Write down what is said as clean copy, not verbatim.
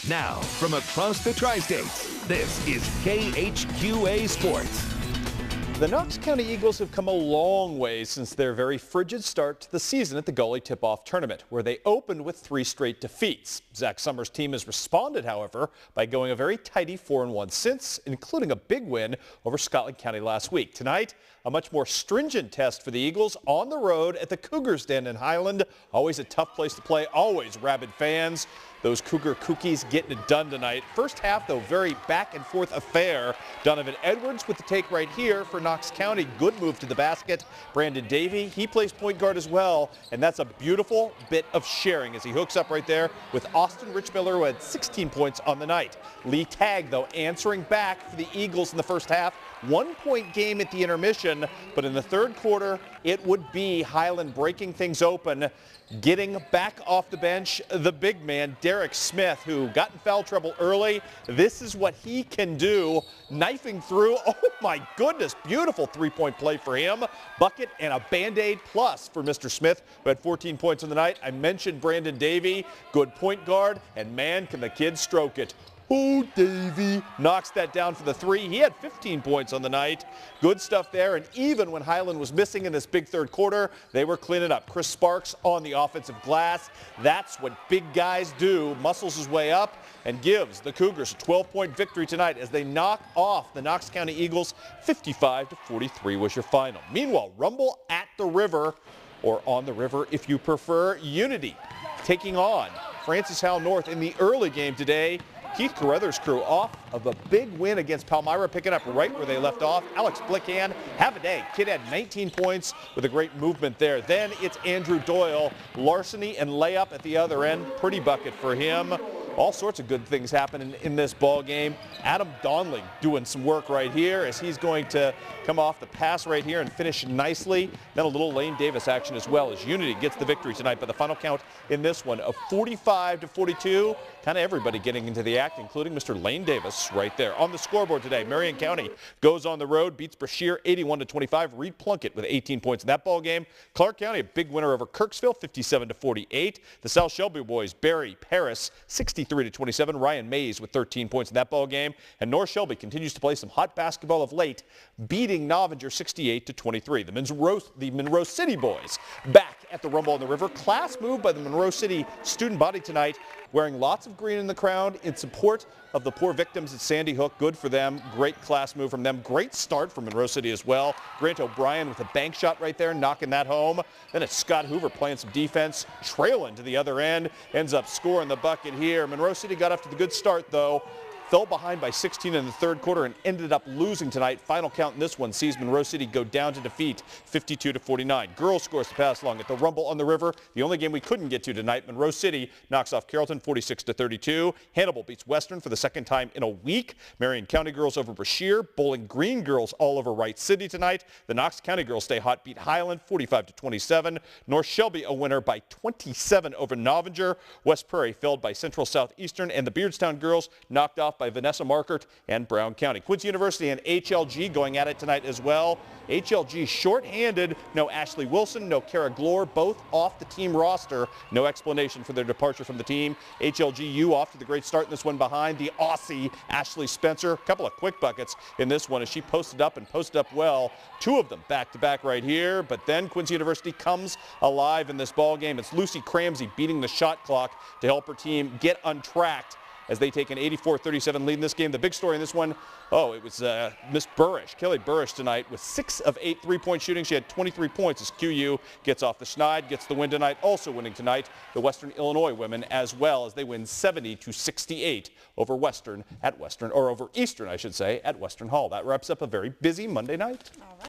Now, from across the Tri-States, this is KHQA Sports. The Knox County Eagles have come a long way since their very frigid start to the season at the Gully Tip-Off Tournament, where they opened with 3 straight defeats. Zach Summers' team has responded, however, by going a very tidy 4-1 since, including a big win over Scotland County last week. Tonight, a much more stringent test for the Eagles on the road at the Cougars' Den in Highland. Always a tough place to play, always rabid fans. Those Cougar Kookies getting it done tonight. First half, though, very back-and-forth affair. Donovan Edwards with the take right here for Knox County. Good move to the basket. Brandon Davey, he plays point guard as well, and that's a beautiful bit of sharing as he hooks up right there with Austin Richmiller, who had 16 points on the night. Lee Tagg, though, answering back for the Eagles in the first half. 1-point game at the intermission, but in the third quarter, it would be Highland breaking things open, getting back off the bench the big man, Derek Smith, who got in foul trouble early. This is what he can do, knifing through. Oh my goodness, beautiful three-point play for him. Bucket and a Band-Aid plus for Mr. Smith, who had 14 points on the night. I mentioned Brandon Davey, good point guard, and man, can the kid stroke it. Oh, Davey knocks that down for the 3. He had 15 points on the night. Good stuff there. And even when Highland was missing in this big third quarter, they were cleaning up. Chris Sparks on the offensive glass. That's what big guys do. Muscles his way up and gives the Cougars a 12-point victory tonight as they knock off the Knox County Eagles. 55-43 was your final. Meanwhile, Rumble at the River, or on the river if you prefer, Unity taking on Francis Howell North in the early game today. Keith Carruthers' crew off of a big win against Palmyra, picking up right where they left off. Alex Blickhand, have a day. Kid had 19 points with a great movement there. Then it's Andrew Doyle, larceny and layup at the other end. Pretty bucket for him. All sorts of good things happening in this ball game. Adam Donley doing some work right here as he's going to come off the pass right here and finish nicely. Then a little Lane Davis action as well as Unity gets the victory tonight. But the final count in this one of 45-42. Kind of everybody getting into the act, including Mr. Lane Davis right there. On the scoreboard today, Marion County goes on the road, beats Brashear 81-25. Reed Plunkett with 18 points in that ball game. Clark County, a big winner over Kirksville, 57-48. The South Shelby boys, Barry Paris, 63-27. Ryan Mays with 13 points in that ball game. And North Shelby continues to play some hot basketball of late, beating Novinger 68-23. The Monroe City boys back at the Rumble on the River. Class move by the Monroe City student body tonight, wearing lots of green in the crowd in support of the poor victims at Sandy Hook. Good for them. Great class move from them. Great start from Monroe City as well. Grant O'Brien with a bank shot right there, knocking that home. Then it's Scott Hoover playing some defense, trailing to the other end, ends up scoring the bucket here. Monroe City got off to the good start, though. Fell behind by 16 in the third quarter and ended up losing tonight. Final count in this one sees Monroe City go down to defeat 52-49. Girls scores to pass along at the Rumble on the River. The only game we couldn't get to tonight. Monroe City knocks off Carrollton 46-32. Hannibal beats Western for the second time in a week. Marion County girls over Brashear. Bowling Green girls all over Wright City tonight. The Knox County girls stay hot, beat Highland 45-27. North Shelby a winner by 27 over Novinger. West Prairie felled by Central Southeastern, and the Beardstown girls knocked off by Vanessa Markert and Brown County. Quincy University and HLG going at it tonight as well. HLG short-handed. No Ashley Wilson, no Kara Glore, both off the team roster. No explanation for their departure from the team. HLGU off to the great start in this one behind the Aussie Ashley Spencer. A couple of quick buckets in this one as she posted up and posted up well. 2 of them back-to-back right here. But then Quincy University comes alive in this ball game. It's Lucy Cramsey beating the shot clock to help her team get untracked as they take an 84-37 lead in this game. The big story in this one, it was Miss Burrish, Kelly Burrish tonight with 6 of 8 three-point shooting. She had 23 points as QU gets off the schneid, gets the win tonight. Also winning tonight, the Western Illinois women as well as they win 70-68 over Eastern, I should say, at Western Hall. That wraps up a very busy Monday night.